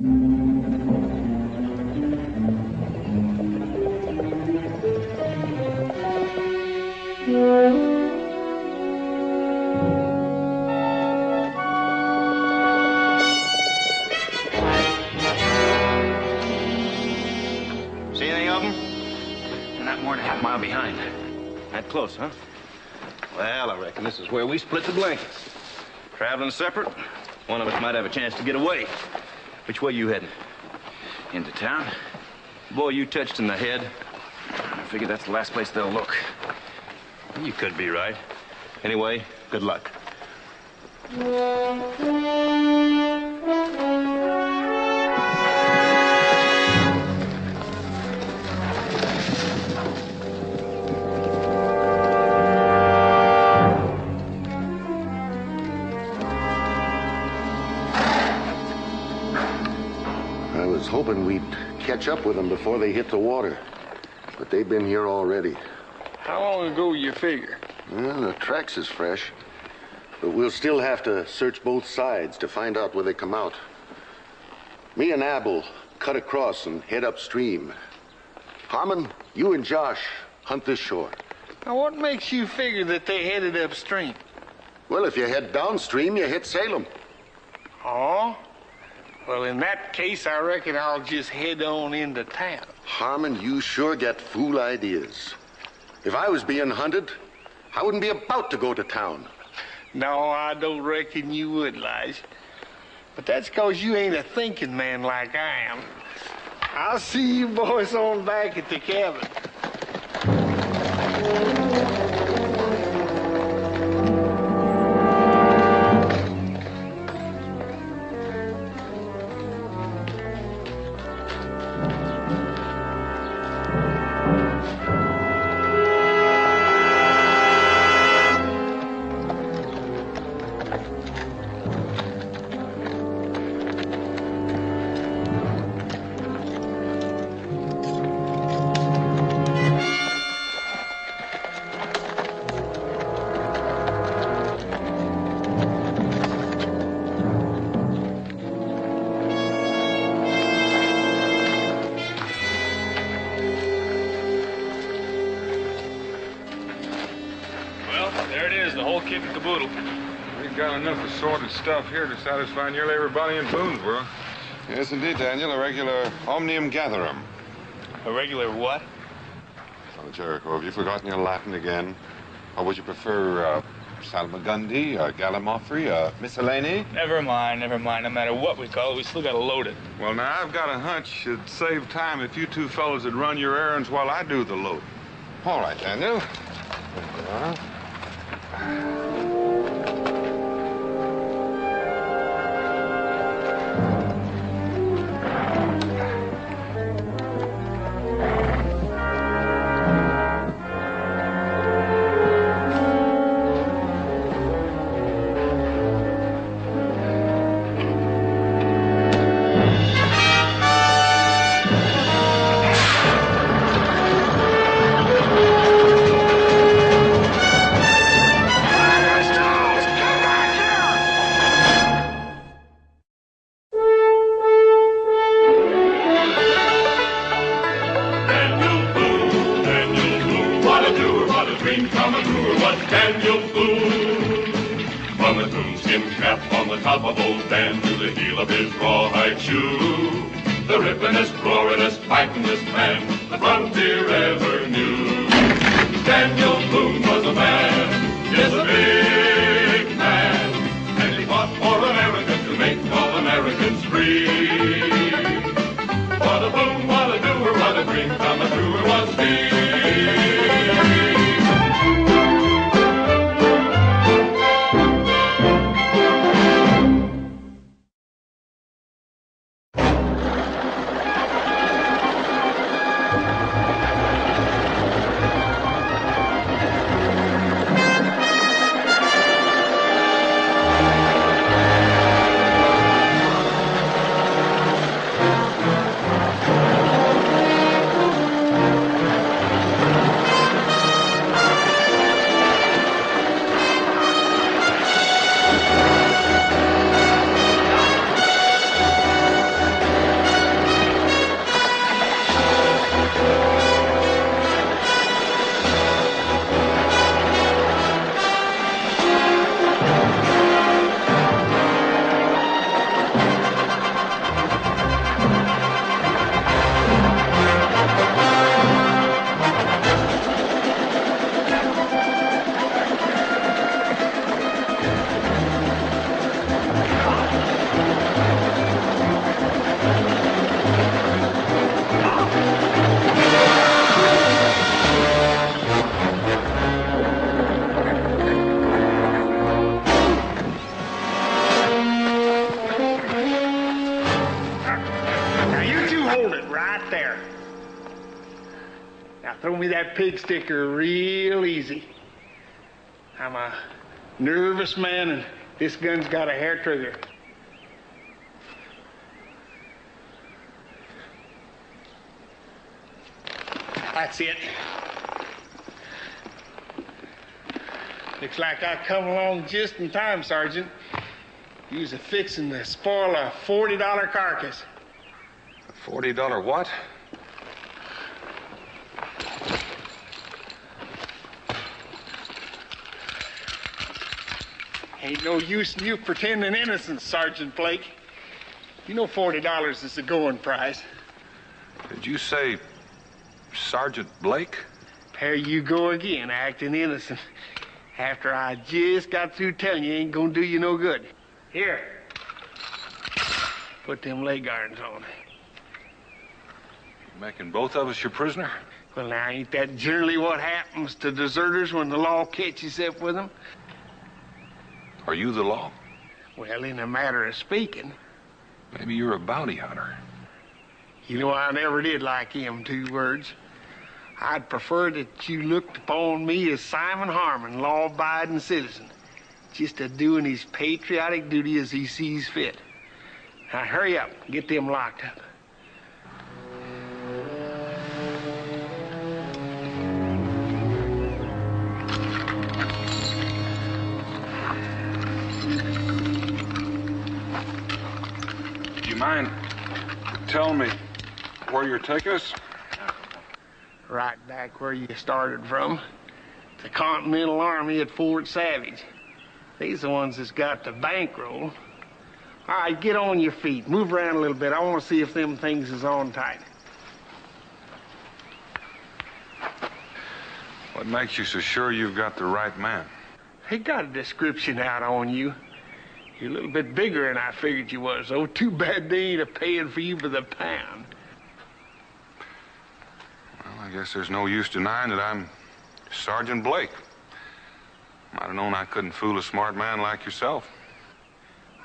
See any of them? They're not more than a half mile behind. That close, huh? Well, I reckon this is where we split the blankets. Traveling separate, one of us might have a chance to get away. Which way you heading? Into town? Boy, you touched in the head. I figure that's the last place they'll look. You could be right. Anyway, good luck. I was hoping we'd catch up with them before they hit the water. But they've been here already. How long ago you figure? Well, the tracks is fresh. But we'll still have to search both sides to find out where they come out. Me and Ab will cut across and head upstream. Harmon, you and Josh hunt this shore. Now, what makes you figure that they headed upstream? Well, if you head downstream, you hit Salem. Oh? Well, in that case, I reckon I'll just head on into town. Harmon, you sure get fool ideas. If I was being hunted, I wouldn't be about to go to town. No, I don't reckon you would, Lige. But that's 'cause you ain't a thinking man like I am. I'll see you boys on back at the cabin. Assorted stuff here to satisfy nearly everybody in Boonesboro. Yes, indeed, Daniel. A regular omnium gatherum. A regular what? So, Jericho, have you forgotten your Latin again? Or would you prefer salmagundi, gallimaufry, miscellany? Never mind. No matter what we call it, we still got to load it. Well, now, I've got a hunch it'd save time if you two fellows would run your errands while I do the load. All right, Daniel. There you are. hold it right there. Now throw me that pig sticker real easy. I'm a nervous man, and this gun's got a hair trigger. That's it. Looks like I come along just in time, Sergeant. You was a-fixin' to spoil a $40 carcass. $40 what? Ain't no use in you pretending innocence, Sergeant Blake. You know $40 is the going price. Did you say Sergeant Blake? There you go again, acting innocent. After I just got through telling you ain't gonna do you no good. Here. Put them leg irons on. You making both of us your prisoner? Well, now, ain't that generally what happens to deserters when the law catches up with them? Are you the law? Well, in a matter of speaking. Maybe you're a bounty hunter. You know, I never did like them two words. I'd prefer that you looked upon me as Simon Harmon, law-abiding citizen, just a-doing his patriotic duty as he sees fit. Now, hurry up. Get them locked up. Do you mind telling me where you're taking us? Right back where you started from. The Continental Army at Fort Savage. These the ones that's got the bankroll. All right, get on your feet. Move around a little bit. I want to see if them things is on tight. What makes you so sure you've got the right man? They got a description out on you. You're a little bit bigger than I figured you was, though. Too bad they ain't a-paying for you by the pound. Well, I guess there's no use denying that I'm Sergeant Blake. Might have known I couldn't fool a smart man like yourself.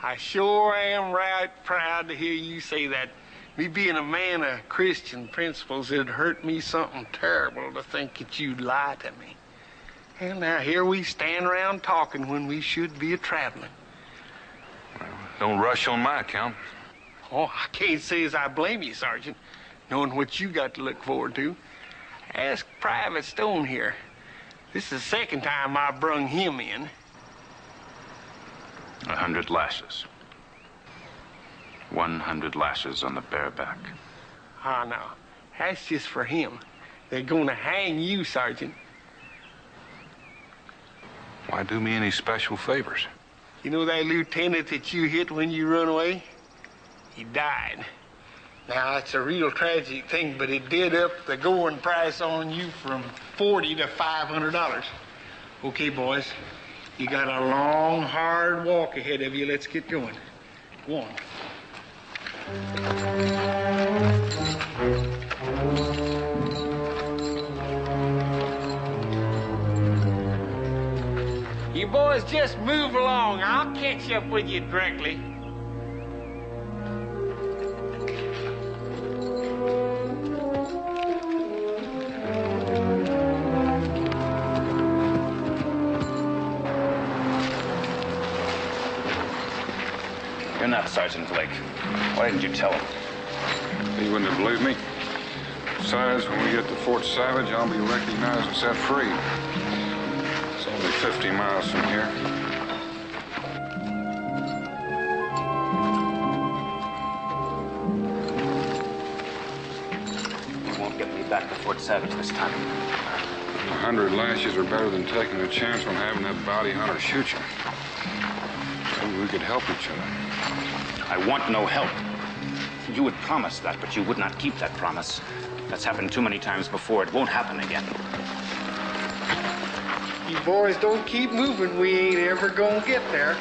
I sure am right proud to hear you say that. Me being a man of Christian principles, it'd hurt me something terrible to think that you'd lie to me. And now here we stand around talking when we should be a-traveling. Well, don't rush on my account. Oh, I can't say as I blame you, Sergeant, knowing what you got to look forward to. Ask Private Stone here. This is the second time I brung him in. 100 lashes. 100 lashes on the bare back. Ah, no. That's just for him. They're gonna hang you, Sergeant. Why do me any special favors? You know that lieutenant that you hit when you run away? He died. Now, it's a real tragic thing, but it did up the going price on you from $40 to $500. Okay, boys. You got a long, hard walk ahead of you. Let's get going. Go on. You boys just move along. I'll catch up with you directly. You're not Sergeant Blake. Why didn't you tell him? He wouldn't have believed me. Besides, when we get to Fort Savage, I'll be recognized and set free. It's only 50 miles from here. You won't get me back to Fort Savage this time. 100 lashes are better than taking a chance on having that bounty hunter shoot you. Maybe we could help each other. I want no help. You would promise that, but you would not keep that promise. That's happened too many times before. It won't happen again. You boys don't keep moving. We ain't ever gonna get there.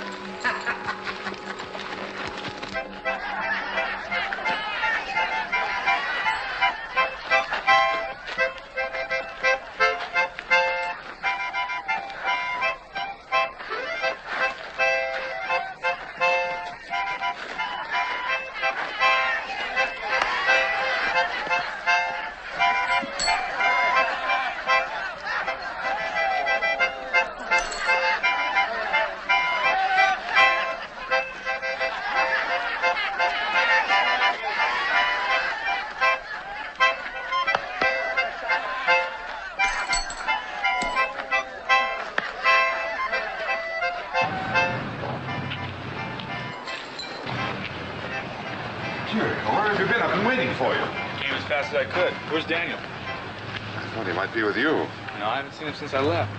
Jericho, where have you been? I've been waiting for you. Came as fast as I could. Where's Daniel? I thought he might be with you. No, I haven't seen him since I left.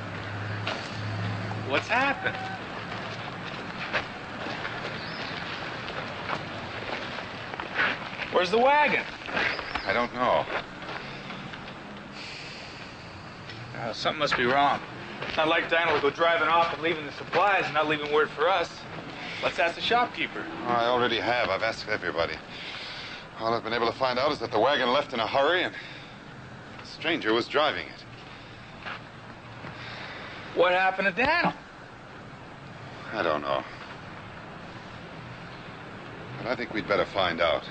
What's happened? Where's the wagon? I don't know. Something must be wrong. It's not like Daniel will go driving off and leaving the supplies and not leaving word for us. Let's ask the shopkeeper. I already have. I've asked everybody. All I've been able to find out is that the wagon left in a hurry and a stranger was driving it. What happened to Daniel? I don't know. But I think we'd better find out.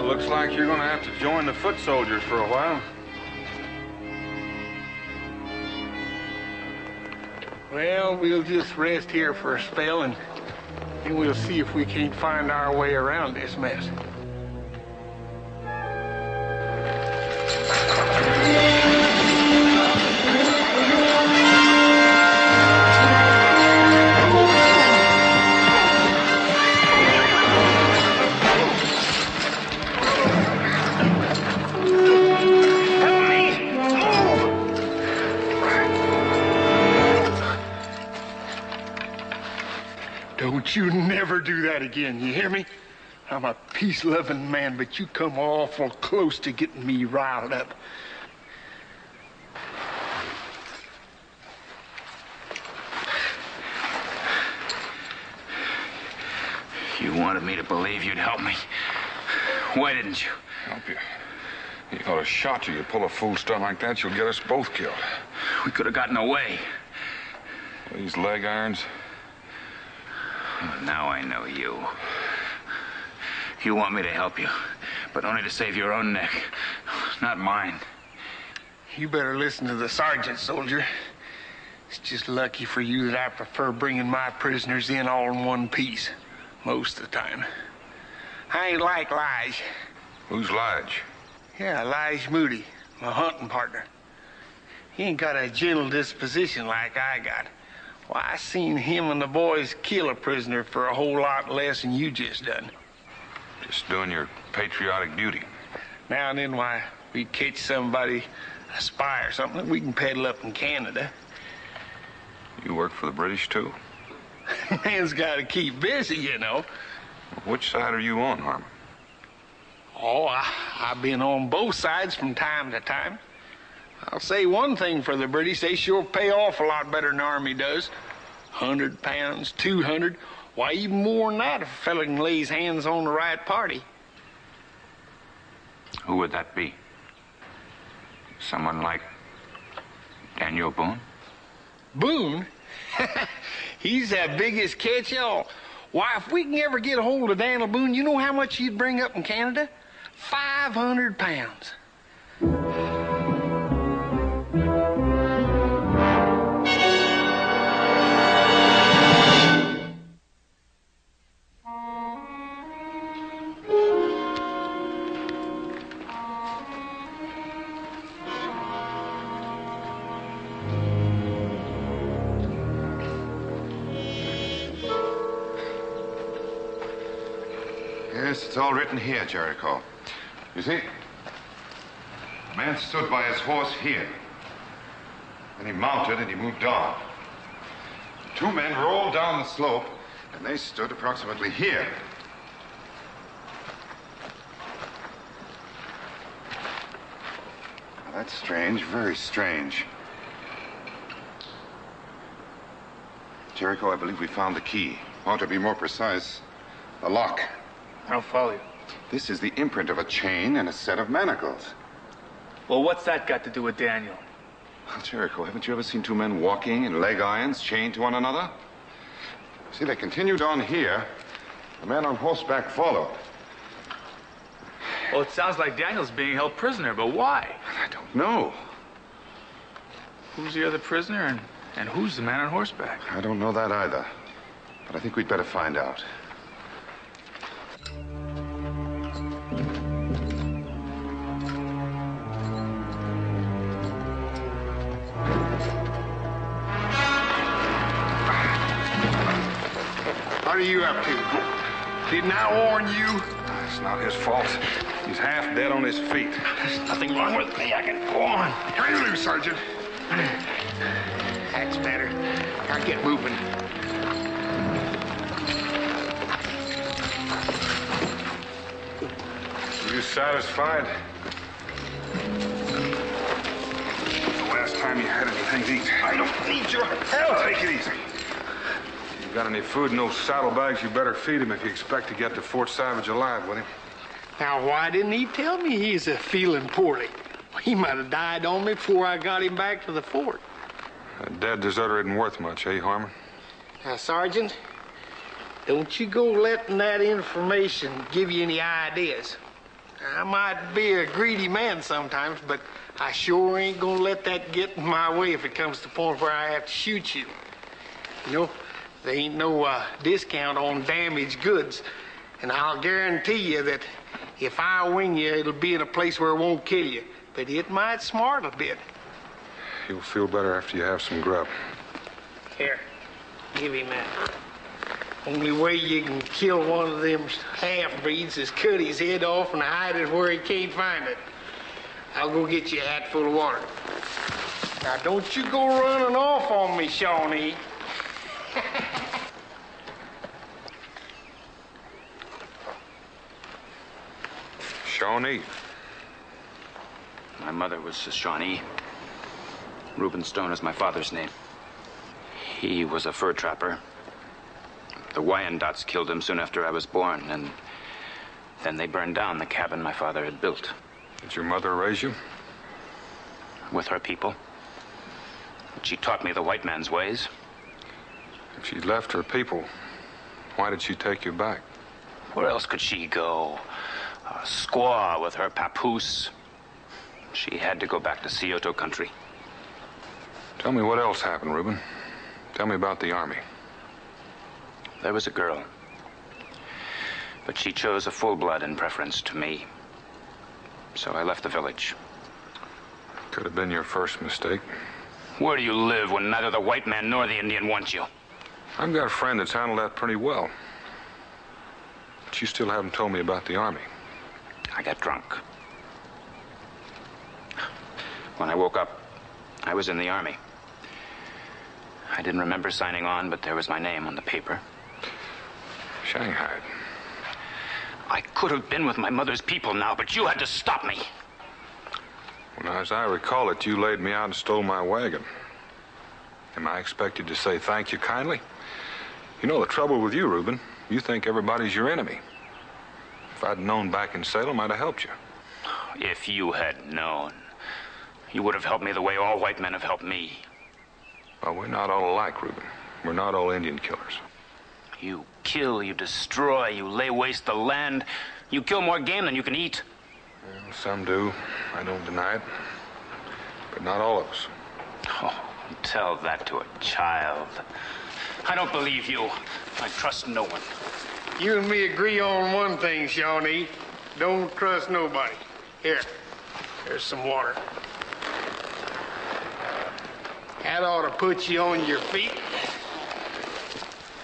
Looks like you're gonna have to join the foot soldiers for a while. Well, we'll just rest here for a spell and we'll see if we can't find our way around this mess. Don't you never do that again, you hear me? I'm a peace-loving man, but you come awful close to getting me riled up. You wanted me to believe you'd help me. Why didn't you? Help you? You ought to shot you. You pull a fool stunt like that, you'll get us both killed. We could have gotten away. These leg irons. Now I know you. You want me to help you, but only to save your own neck, not mine. You better listen to the sergeant, soldier. It's just lucky for you that I prefer bringing my prisoners in all in one piece, most of the time. I ain't like Lige. Who's Lige? Yeah, Lige Moody, my hunting partner. He ain't got a gentle disposition like I got. Why, I seen him and the boys kill a prisoner for a whole lot less than you just done. Just doing your patriotic duty. Now and then, why, we catch somebody, a spy or something that we can peddle up in Canada. You work for the British, too? Man's got to keep busy, you know. Which side are you on, Harmon? Oh, I've been on both sides from time to time. I'll say one thing for the British, they sure pay off a lot better than the Army does. 100 pounds, 200, why, even more than that if a fella can lay his hands on the right party. Who would that be? Someone like Daniel Boone? Boone? He's the biggest catch-all. Why, if we can ever get a hold of Daniel Boone, you know how much he'd bring up in Canada? 500 pounds. Yes, it's all written here, Jericho. You see, the man stood by his horse here. Then he mounted and he moved on. Two men rolled down the slope, and they stood approximately here. Now, that's strange, very strange. Jericho, I believe we found the key. Or to be more precise, the lock. I'll follow you. This is the imprint of a chain and a set of manacles. Well, what's that got to do with Daniel? Well, Jericho, haven't you ever seen two men walking in leg irons chained to one another? See, they continued on here, The man on horseback followed. Well, it sounds like Daniel's being held prisoner, but why? I don't know. Who's the other prisoner and who's the man on horseback? I don't know that either. But I think we'd better find out. What are you up to? Didn't I warn you? It's not his fault. He's half dead on his feet. There's nothing wrong with me. I can go on. Hang loose, Sergeant. That's better. Now get moving. You satisfied? The last time you had anything to eat. I don't need your help. Take it easy. You got any food in those saddlebags, you better feed him if you expect to get to Fort Savage alive with him. Now, why didn't he tell me he's feeling poorly? He might have died on me before I got him back to the fort. A dead deserter isn't worth much, eh, Harmon? Now, Sergeant, don't you go letting that information give you any ideas. I might be a greedy man sometimes, but I sure ain't gonna let that get in my way if it comes to the point where I have to shoot you. You know, there ain't no discount on damaged goods, and I'll guarantee you that if I wing you, it'll be in a place where it won't kill you, but it might smart a bit. You'll feel better after you have some grub. Here, give him that. Only way you can kill one of them half-breeds is cut his head off and hide it where he can't find it. I'll go get you a hat full of water. Now, don't you go running off on me, Shawnee. Shawnee. My mother was Shawnee. Reuben Stone is my father's name. He was a fur trapper. The Wyandots killed him soon after I was born, and then they burned down the cabin my father had built. Did your mother raise you? With her people. She taught me the white man's ways. If she left her people, why did she take you back? Where else could she go? A squaw with her papoose. She had to go back to Scioto country. Tell me what else happened, Reuben. Tell me about the army. There was a girl. But she chose a full-blood in preference to me. So I left the village. Could have been your first mistake. Where do you live when neither the white man nor the Indian wants you? I've got a friend that's handled that pretty well. But you still haven't told me about the army. I got drunk. When I woke up, I was in the army. I didn't remember signing on, but there was my name on the paper. Shanghai. I could have been with my mother's people now, but you had to stop me. Well, as I recall it, you laid me out and stole my wagon. Am I expected to say thank you kindly? You know the trouble with you, Reuben. You think everybody's your enemy. If I'd known back in Salem, I'd have helped you. If you had known, you would have helped me the way all white men have helped me. Well, we're not all alike, Reuben. We're not all Indian killers. You kill, you destroy, you lay waste the land. You kill more game than you can eat. Well, some do. I don't deny it. But not all of us. Oh, tell that to a child. I don't believe you. I trust no one. You and me agree on one thing, Shawnee. Don't trust nobody. Here, there's some water. That ought to put you on your feet.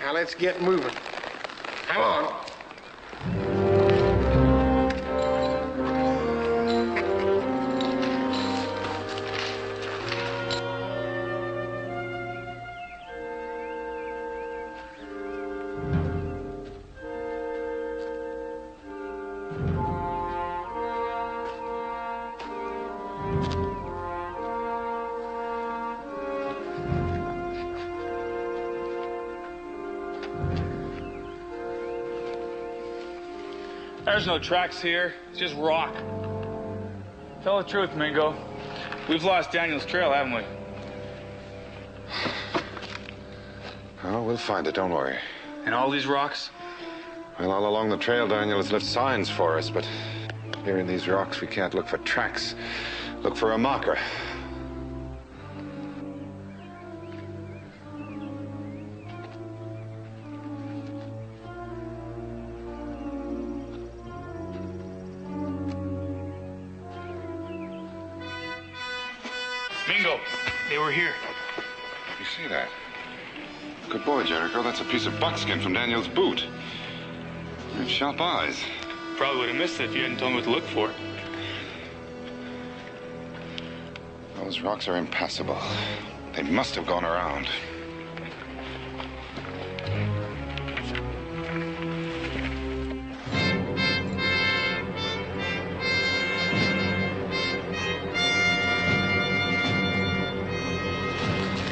Now let's get moving. Come on. There's no tracks here. It's just rock. Tell the truth, Mingo. We've lost Daniel's trail, haven't we? Oh, we'll find it, don't worry. And all these rocks? Well, all along the trail, Daniel has left signs for us, but here in these rocks, we can't look for tracks. Look for a marker. Mingo, they were here. You see that? Good boy, Jericho. That's a piece of buckskin from Daniel's boot. You have sharp eyes. Probably would have missed it if you hadn't told me what to look for. Those rocks are impassable. They must have gone around.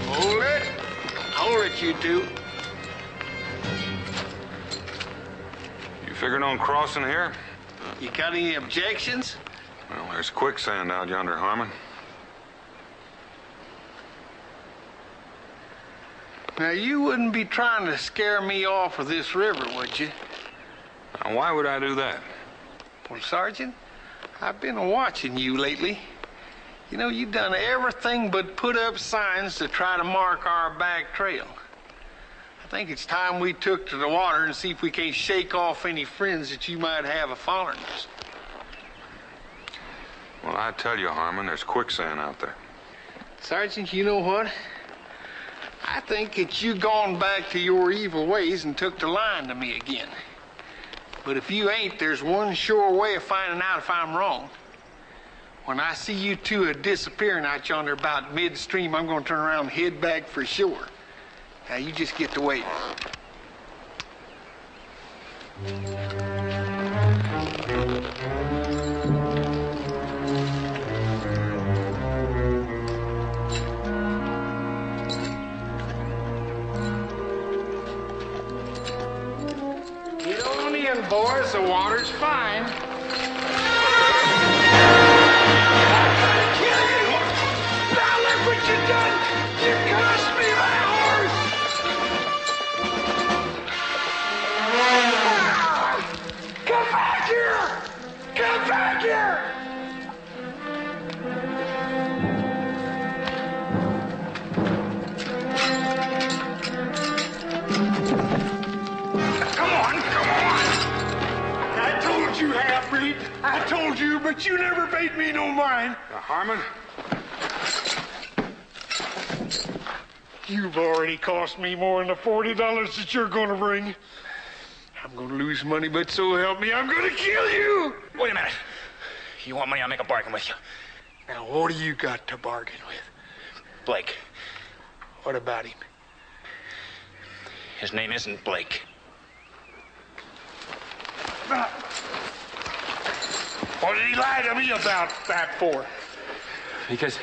Hold it. I'll let you do. You figuring on crossing here? You got any objections? Well, there's quicksand out yonder, Harmon. Now, you wouldn't be trying to scare me off of this river, would you? Now, why would I do that? Well, Sergeant, I've been watching you lately. You know, you've done everything but put up signs to try to mark our back trail. I think it's time we took to the water and see if we can't shake off any friends that you might have of following us. Well, I tell you, Harmon, there's quicksand out there. Sergeant, you know what? I think it's you gone back to your evil ways and took to lying to me again. But if you ain't, there's one sure way of finding out if I'm wrong. When I see you two disappearing out yonder about midstream, I'm going to turn around and head back for sure. Now, you just get to waiting. Get on in, boys. The water's fine. Now look what you done! You cursed me, my horse! Come back here! Come back here! Come on, come on! I told you, half-breed. I told you, but you never paid me no mind. Harmon? You've already cost me more than the $40 that you're gonna bring. I'm gonna lose money, but so help me, I'm gonna kill you! Wait a minute. You want money, I'll make a bargain with you. Now, what do you got to bargain with? Blake. What about him? His name isn't Blake. What did he lie to me about that for? Because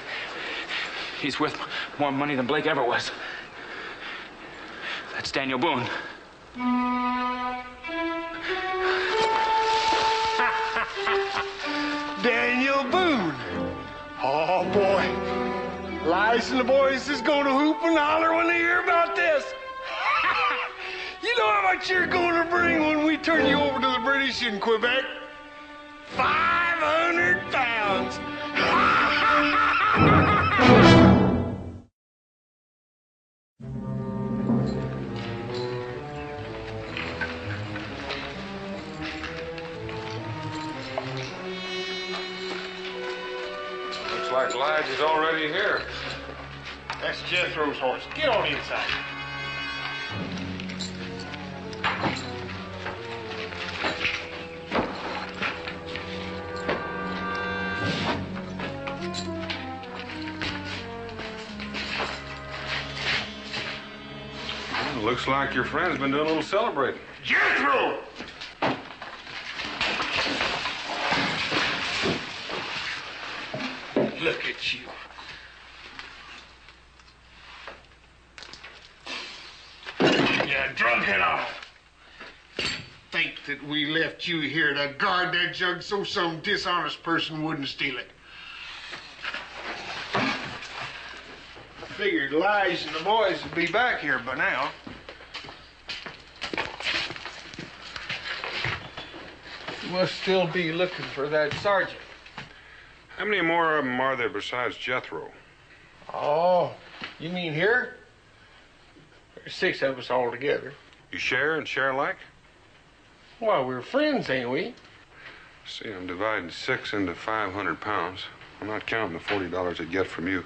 he's worth more money than Blake ever was. That's Daniel Boone. Daniel Boone. Oh, boy. Lice and the boys is going to hoop and holler when they hear about this. You know how much you're going to bring when we turn you over to the British in Quebec? 500 pounds. Looks like Lige is already here. That's Jethro's horse. Get on inside. Well, looks like your friend's been doing a little celebrating. Jethro! Look at you. Yeah, drunk and all. Think that we left you here to guard that jug so some dishonest person wouldn't steal it. I figured Lige and the boys would be back here by now. must still be looking for that sergeant. How many more of them are there besides Jethro? Oh, you mean here? There's 6 of us all together. You share and share alike? Well, we're friends, ain't we? See, I'm dividing 6 into 500 pounds. I'm not counting the $40 I'd get from you.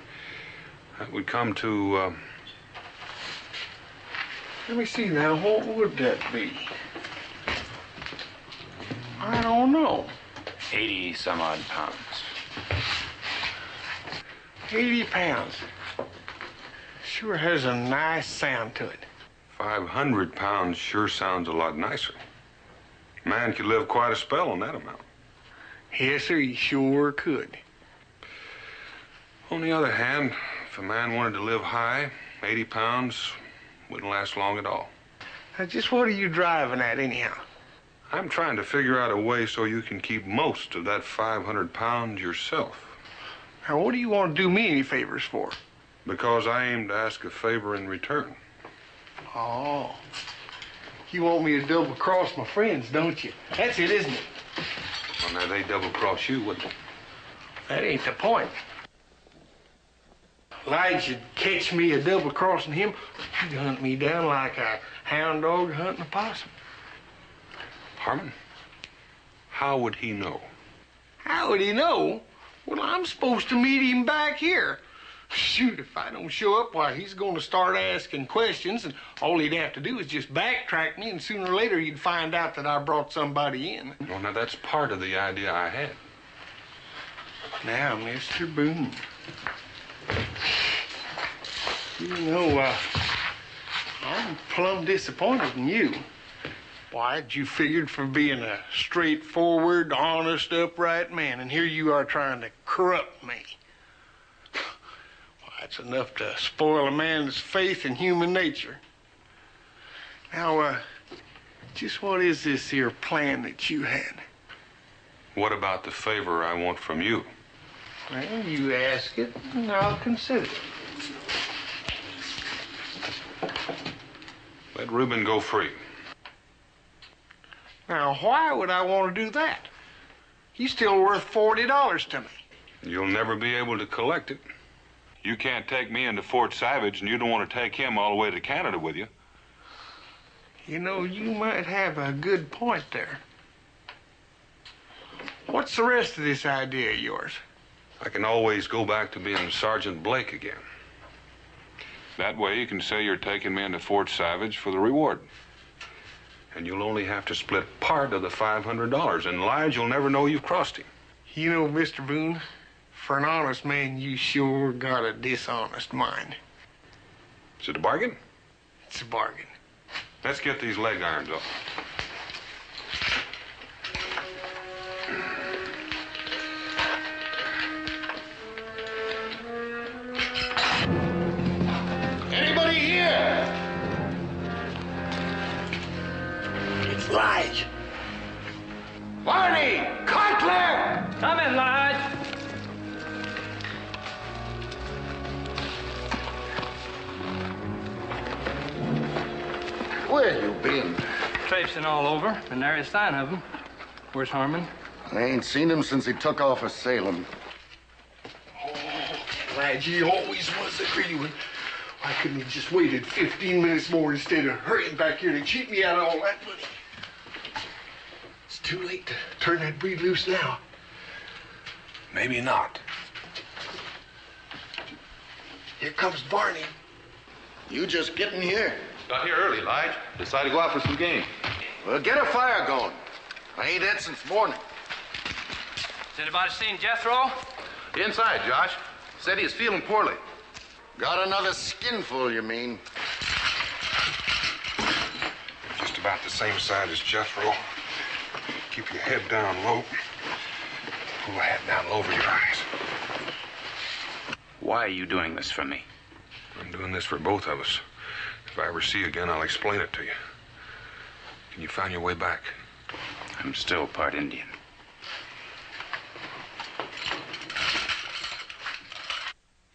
That would come to, Let me see now, what would that be? I don't know. 80 some odd pounds. 80 pounds. Sure has a nice sound to it. 500 pounds sure sounds a lot nicer. Man could live quite a spell on that amount. Yes, sir, he sure could. On the other hand, if a man wanted to live high, 80 pounds wouldn't last long at all. Now, just what are you driving at, anyhow? I'm trying to figure out a way so you can keep most of that 500 pounds yourself. Now, what do you want to do me any favors for? Because I aim to ask a favor in return. Oh. You want me to double-cross my friends, don't you? That's it, isn't it? Well, now, they double-cross you, wouldn't they? That ain't the point. Elijah'd catch me a double-crossing him. He'd hunt me down like a hound dog hunting a possum. Harmon, how would he know? How would he know? Well, I'm supposed to meet him back here. Shoot, if I don't show up, why, he's going to start asking questions, and all he'd have to do is just backtrack me, and sooner or later he'd find out that I brought somebody in. Well, now, that's part of the idea I had. Now, Mr. Boone, you know, I'm plumb disappointed in you. Why, you figured for being a straightforward, honest, upright man, and here you are trying to corrupt me. Why, it's enough to spoil a man's faith in human nature. Now, just what is this here plan that you had? What about the favor I want from you? Well, you ask it, and I'll consider it. Let Reuben go free. Now, why would I want to do that? He's still worth $40 to me. You'll never be able to collect it. You can't take me into Fort Savage, and you don't want to take him all the way to Canada with you. You know, you might have a good point there. What's the rest of this idea of yours? I can always go back to being Sergeant Blake again. That way you can say you're taking me into Fort Savage for the reward. And you'll only have to split part of the $500, and Lige will never know you've crossed him. You know, Mr. Boone, for an honest man, you sure got a dishonest mind. Is it a bargain? It's a bargain. Let's get these leg irons off. Anybody here? It's Lige. Barney! Cutler! Come in, Lige. Where you been? Traipsing all over. Been nary a sign of him. Where's Harmon? I ain't seen him since he took off for Salem. Oh, Lige, he always was a greedy one. Why couldn't he just waited 15 minutes more instead of hurrying back here to cheat me out of all that money? It's too late to turn that breed loose now. Maybe not. Here comes Barney. You just getting here? Got here early, Lige. Decided to go out for some game. Well, get a fire going. I ain't had since morning. Has anybody seen Jethro? Inside, Josh. Said he is feeling poorly. Got another skinful, you mean? Just about the same side as Jethro. Keep your head down low. Pull the hat down low over your eyes. Why are you doing this for me? I'm doing this for both of us. If I ever see you again, I'll explain it to you. Can you find your way back? I'm still part Indian.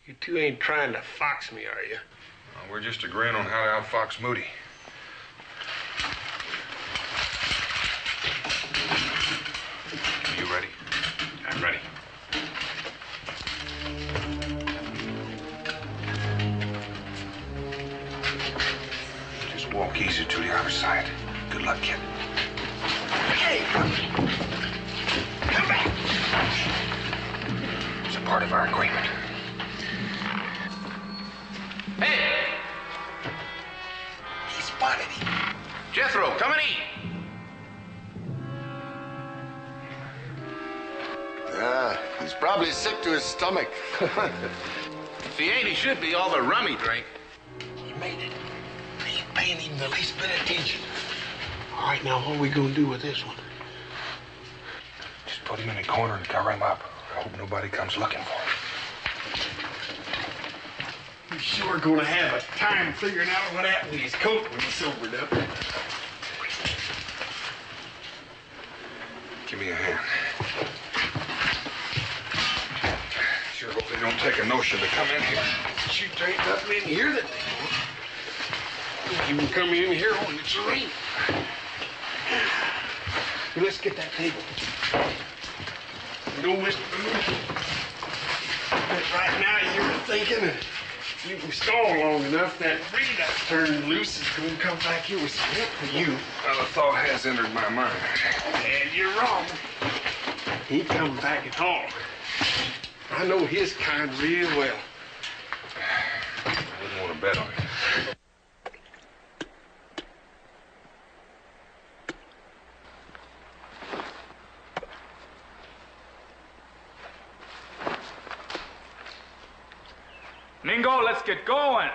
You two ain't trying to fox me, are you? We're just agreeing on how to outfox Moody. sight. Good luck, kid. Hey! Come back! It's a part of our agreement. Hey! He spotted him. Jethro, come and eat. He's probably sick to his stomach. If he ain't, he should be. All the rum he drank. He made it. He ain't paying him the least bit of attention. All right, now what are we gonna do with this one? Just put him in a corner and cover him up. I hope nobody comes looking for him. He's sure gonna have a time figuring out what happened to his coat when he sobered up. Give me a hand. Sure hope they don't take a notion to come in here. Shoot, there ain't nothing in here that they want. You can come in here when it's raining. Well, let's get that table. No, Mr. Boone. But right now you're thinking that you can stall long enough, that breed I turned loose is going to come back here with some help for you. Well, a thought has entered my mind. And you're wrong. He ain't coming back at all. I know his kind real well. I wouldn't want to bet on it. Mingo, let's get going.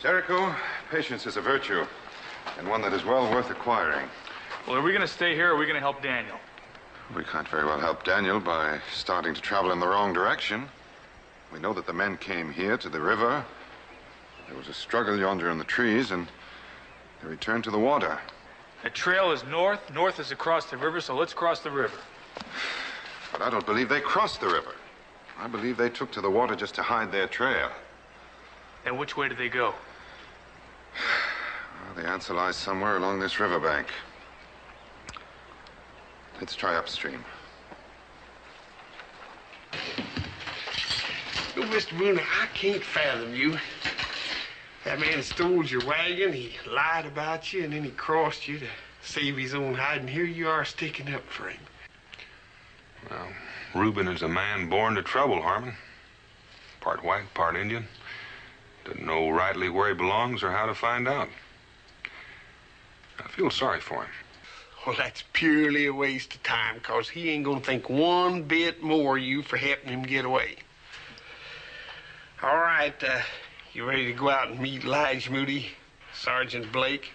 Jericho, patience is a virtue, and one that is well worth acquiring. Well, are we going to stay here or are we going to help Daniel? We can't very well help Daniel by starting to travel in the wrong direction. We know that the men came here to the river. There was a struggle yonder in the trees, and they returned to the water. The trail is north. North is across the river, so let's cross the river. But I don't believe they crossed the river. I believe they took to the water just to hide their trail. And which way did they go? Well, the answer lies somewhere along this riverbank. Let's try upstream. Oh, Mr. Boone, I can't fathom you. That man stole your wagon, he lied about you, and then he crossed you to save his own hide, and here you are sticking up for him. Well, Reuben is a man born to trouble, Harmon. Part white, part Indian. Doesn't know rightly where he belongs or how to find out. I feel sorry for him. Well, that's purely a waste of time, because he ain't gonna think one bit more of you for helping him get away. All right, you ready to go out and meet Lige Moody, Sergeant Blake?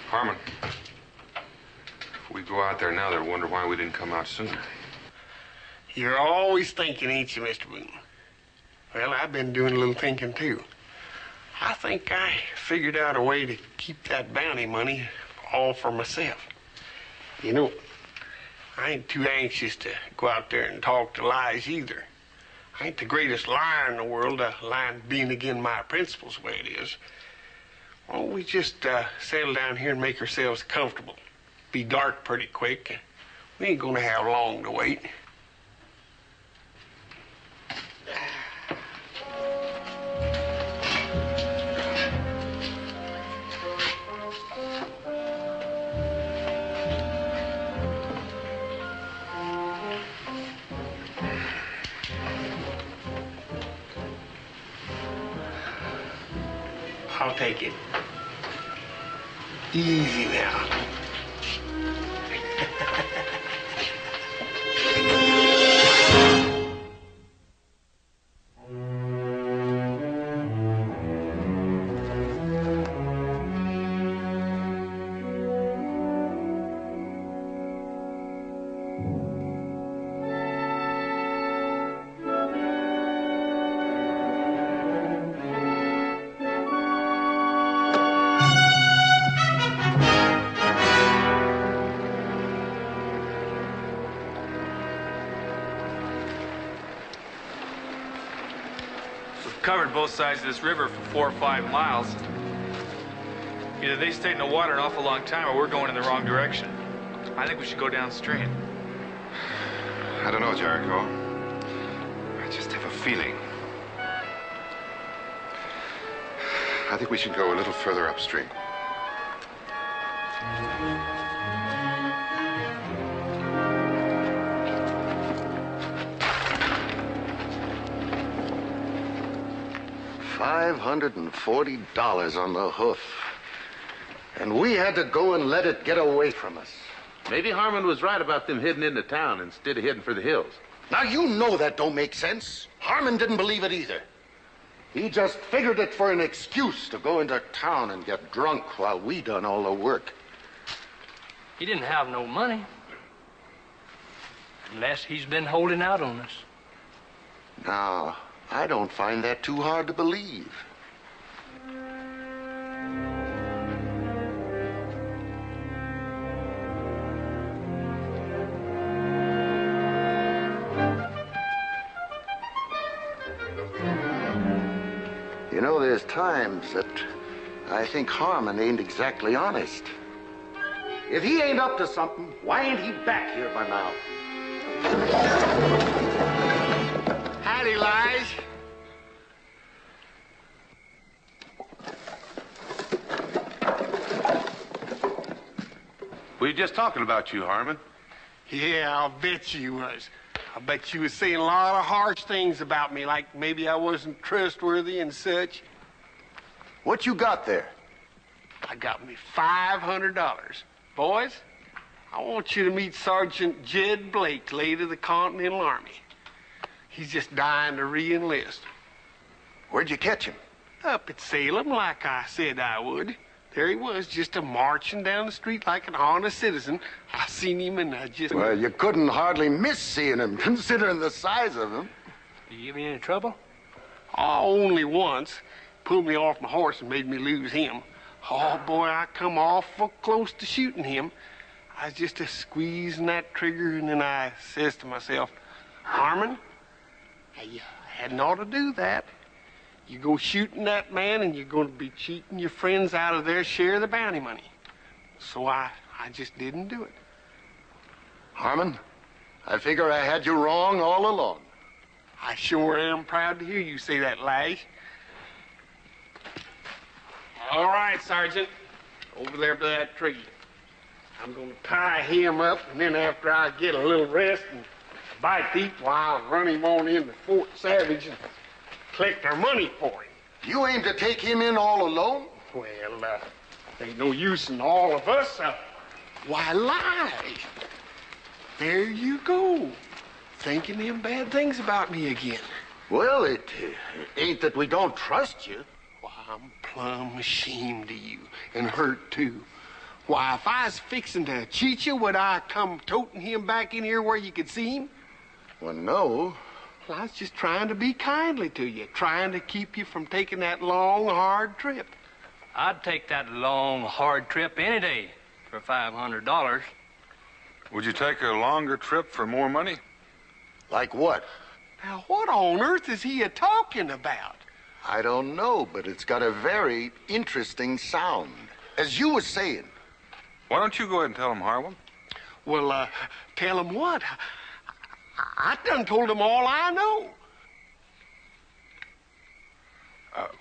Harmon, if we go out there now, they'll wonder why we didn't come out sooner. You're always thinking, ain't you, Mr. Boone? Well, I've been doing a little thinking, too. I think I figured out a way to keep that bounty money all for myself. You know, I ain't too anxious to go out there and talk to Lige either. I ain't the greatest liar in the world, a lying being against my principles the way it is. Well, we just settle down here and make ourselves comfortable. Be dark pretty quick. We ain't gonna have long to wait. I'll take it. Easy now. Covered both sides of this river for 4 or 5 miles. Either they stayed in the water an awful long time or we're going in the wrong direction. I think we should go downstream. I don't know, Jericho. I just have a feeling. I think we should go a little further upstream. $540 on the hoof. And we had to go and let it get away from us. Maybe Harmon was right about them heading into town instead of heading for the hills. Now, you know that don't make sense. Harmon didn't believe it either. He just figured it for an excuse to go into town and get drunk while we done all the work. He didn't have no money. Unless he's been holding out on us. Now, I don't find that too hard to believe. You know, there's times that I think Harmon ain't exactly honest. If he ain't up to something, why ain't he back here by now? Howdy, Lige. We were just talking about you, Harmon. Yeah, I'll bet you was. I bet you was saying a lot of harsh things about me, like maybe I wasn't trustworthy and such. What you got there? I got me $500. Boys, I want you to meet Sergeant Jed Blake, late of the Continental Army. He's just dying to re-enlist. Where'd you catch him? Up at Salem, like I said I would. There he was, just marching down the street like an honest citizen. I seen him and I just... Well, you couldn't hardly miss seeing him, considering the size of him. Did you give me any trouble? Oh, only once. Pulled me off my horse and made me lose him. Oh, boy, I come awful close to shooting him. I was just squeezing that trigger, and then I says to myself, Harmon, you hadn't ought to do that. You go shooting that man, and you're going to be cheating your friends out of their share of the bounty money. So I just didn't do it. Harmon, I figure I had you wrong all along. I sure am proud to hear you say that, Lige. All right, Sergeant. Over there by that tree. I'm going to tie him up, and then after I get a little rest and bite to eat, I'll run him on into Fort Savage and collect our money for him. You aim to take him in all alone? Well, ain't no use in all of us. Why, Lige, there you go, thinking them bad things about me again. Well, it ain't that we don't trust you. Why, I'm plumb ashamed of you, and hurt, too. Why, if I was fixing to cheat you, would I come toting him back in here where you could see him? Well, no. Well, I was just trying to be kindly to you, trying to keep you from taking that long, hard trip. I'd take that long, hard trip any day for $500. Would you take a longer trip for more money? Like what? Now, what on earth is he a-talking about? I don't know, but it's got a very interesting sound. As you was saying. Why don't you go ahead and tell him, Harwin? Well, tell him what? I done told him all I know.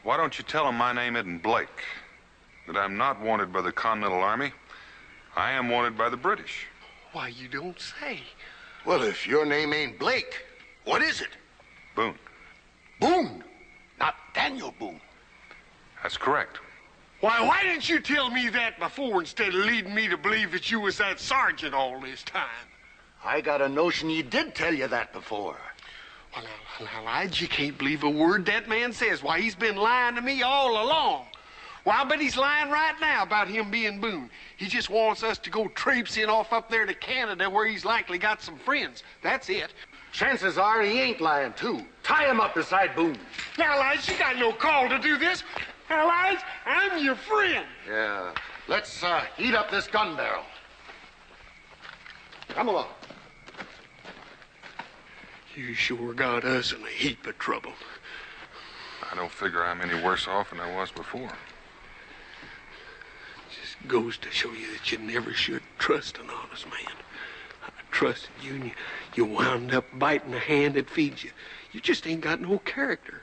Why don't you tell him my name isn't Blake? That I'm not wanted by the Continental Army. I am wanted by the British. Why, you don't say. Well, if your name ain't Blake, what is it? Boone. Boone? Not Daniel Boone. That's correct. Why didn't you tell me that before instead of leading me to believe that you was that sergeant all this time? I got a notion he did tell you that before. Well, now, Lige, you can't believe a word that man says. Why, he's been lying to me all along. Well, I bet he's lying right now about him being Boone. He just wants us to go traipsing off up there to Canada where he's likely got some friends. That's it. Chances are he ain't lying, too. Tie him up beside Boone. Now, Lige, you got no call to do this. Now, Lige, I'm your friend. Yeah. Let's heat up this gun barrel. Come along. You sure got us in a heap of trouble. I don't figure I'm any worse off than I was before. Just goes to show you that you never should trust an honest man. I trusted you, and you wound up biting the hand that feeds you. You just ain't got no character.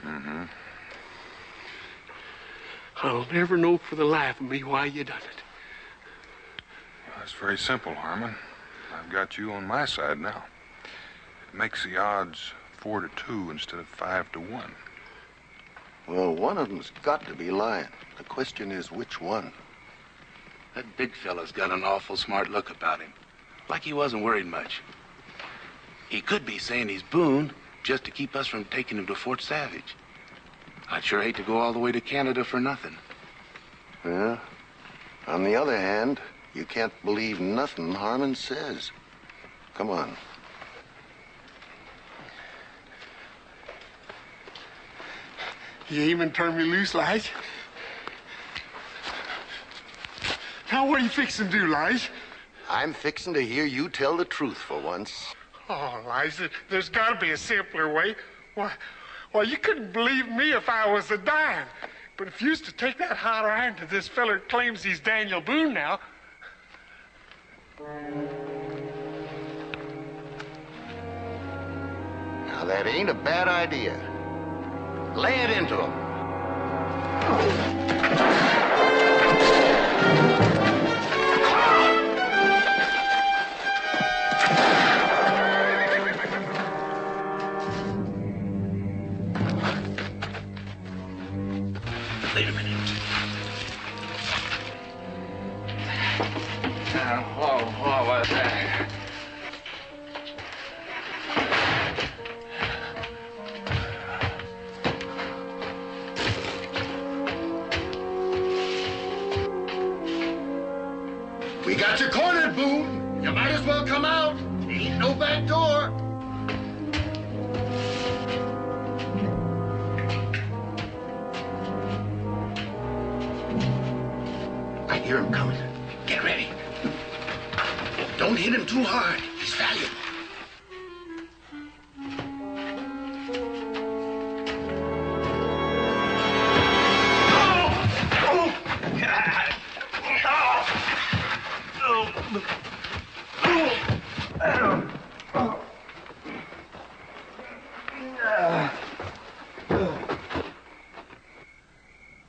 Mm-hmm. I'll never know for the life of me why you done it. It's very simple, Harmon. I've got you on my side now. It makes the odds 4-2 instead of 5-1. Well, one of them's got to be lying. The question is which one? That big fella's got an awful smart look about him. Like he wasn't worried much. He could be saying he's Boone just to keep us from taking him to Fort Savage. I'd sure hate to go all the way to Canada for nothing. Yeah. On the other hand, you can't believe nothing Harmon says. Come on. You even turned me loose, Lige. Now, what are you fixing to do, Lige? I'm fixing to hear you tell the truth for once. Oh, Lige, there's got to be a simpler way. Why, you couldn't believe me if I was a dime. But if you used to take that hot iron to this feller that claims he's Daniel Boone now... Now, that ain't a bad idea. Lay it into him. Wait a minute. What was that? We got you cornered, Boone. You might as well come out. Ain't no back door. I hear him coming. Get ready. Don't hit him too hard. He's valuable.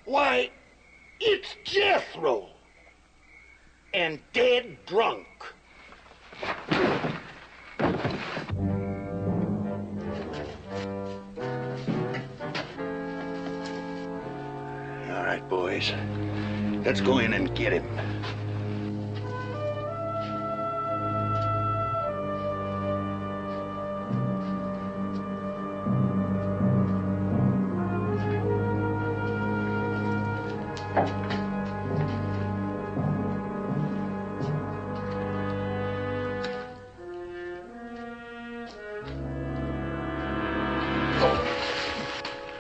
Why, it's Jethro. And dead drunk. All right, boys. Let's go in and get him.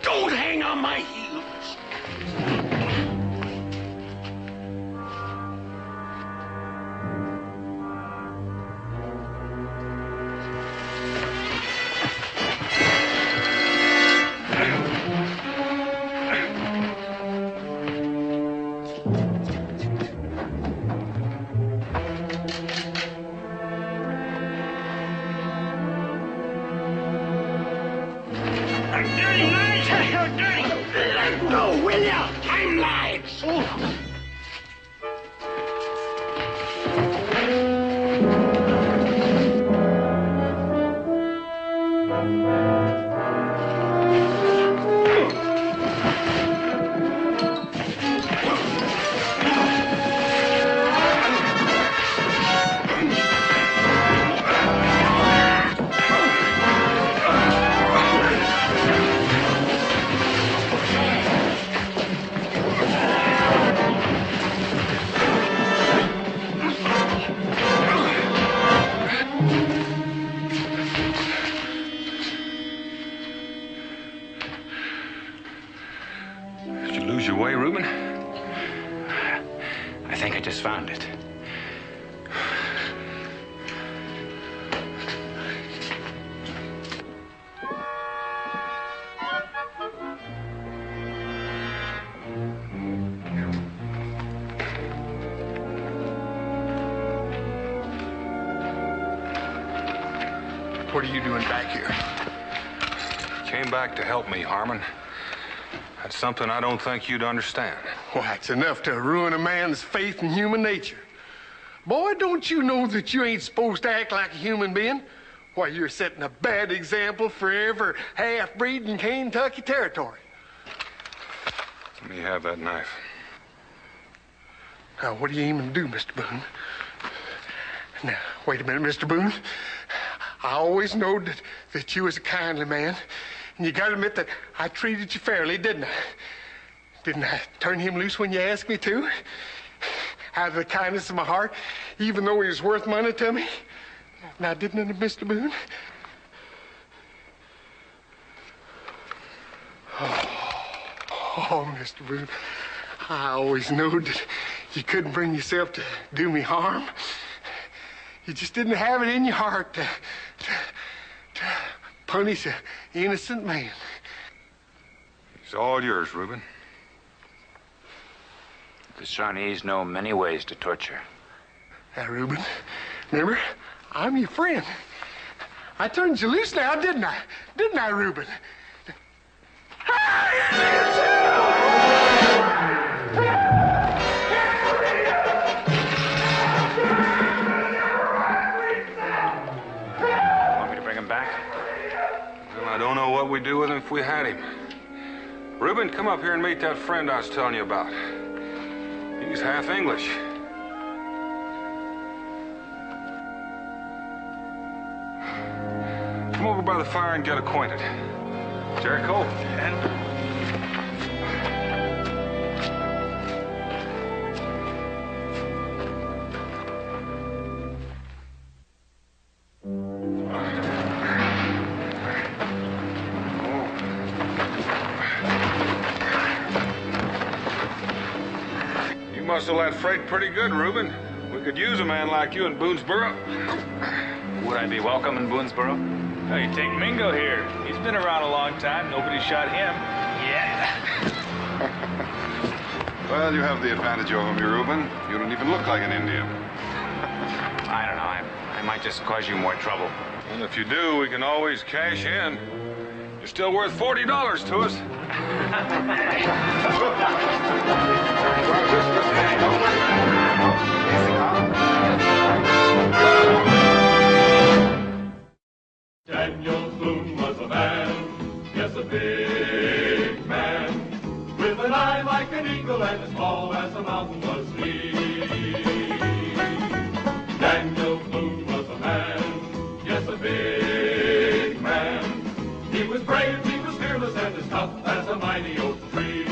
Don't hang on my heels. Let go, will ya? I'm lives. Did you lose your way, Reuben? I think I just found it. What are you doing back here? Came back to help me, Harmon. That's something I don't think you'd understand. Why, it's enough to ruin a man's faith in human nature. Boy, don't you know that you ain't supposed to act like a human being? Why, you're setting a bad example for every half-breed in Kentucky territory. Let me have that knife. Now, what are you aiming to do, Mr. Boone? Now, wait a minute, Mr. Boone. I always knowed that you was a kindly man. And you gotta admit that I treated you fairly, didn't I? Didn't I turn him loose when you asked me to? Out of the kindness of my heart, even though he was worth money to me? Now, didn't it, Mr. Boone? Oh, Mr. Boone, I always knew that you couldn't bring yourself to do me harm. You just didn't have it in your heart to punish an innocent man. It's all yours, Reuben. The Shawnees know many ways to torture. Now, Reuben, remember, I'm your friend. I turned you loose now, didn't I? Didn't I, Reuben? Want me to bring him back? Well, I don't know what we'd do with him if we had him. Reuben, come up here and meet that friend I was telling you about. He's half English. Come over by the fire and get acquainted. Jericho? You must have let freight pretty good, Reuben. We could use a man like you in Boonesboro. Would I be welcome in Boonesboro? Oh, you take Mingo here. He's been around a long time. Nobody shot him. Yeah. Well, you have the advantage over me, Reuben. You don't even look like an Indian. I don't know. I might just cause you more trouble. And if you do, we can always cash in. You're still worth $40 to us. Daniel Boone was a man, yes, a big man, with an eye like an eagle and as tall as a mountain was he. Daniel Boone was a man, yes, a big man. He was brave, he was fearless, and as tough as a mighty oak tree.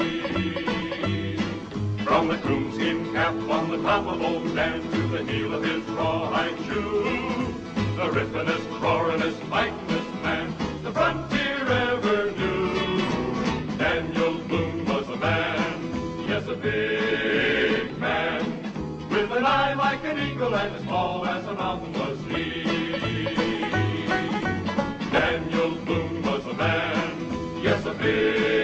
From the coonskin cap on the top of old Dan to the heel of his rawhide shoe, the rippenest, roaringest, fightingest man the frontier ever knew. Daniel Boone was a man, yes, a big man, with an eye like an eagle and as tall as a mountain was he. Daniel Boone was a man, yes, a big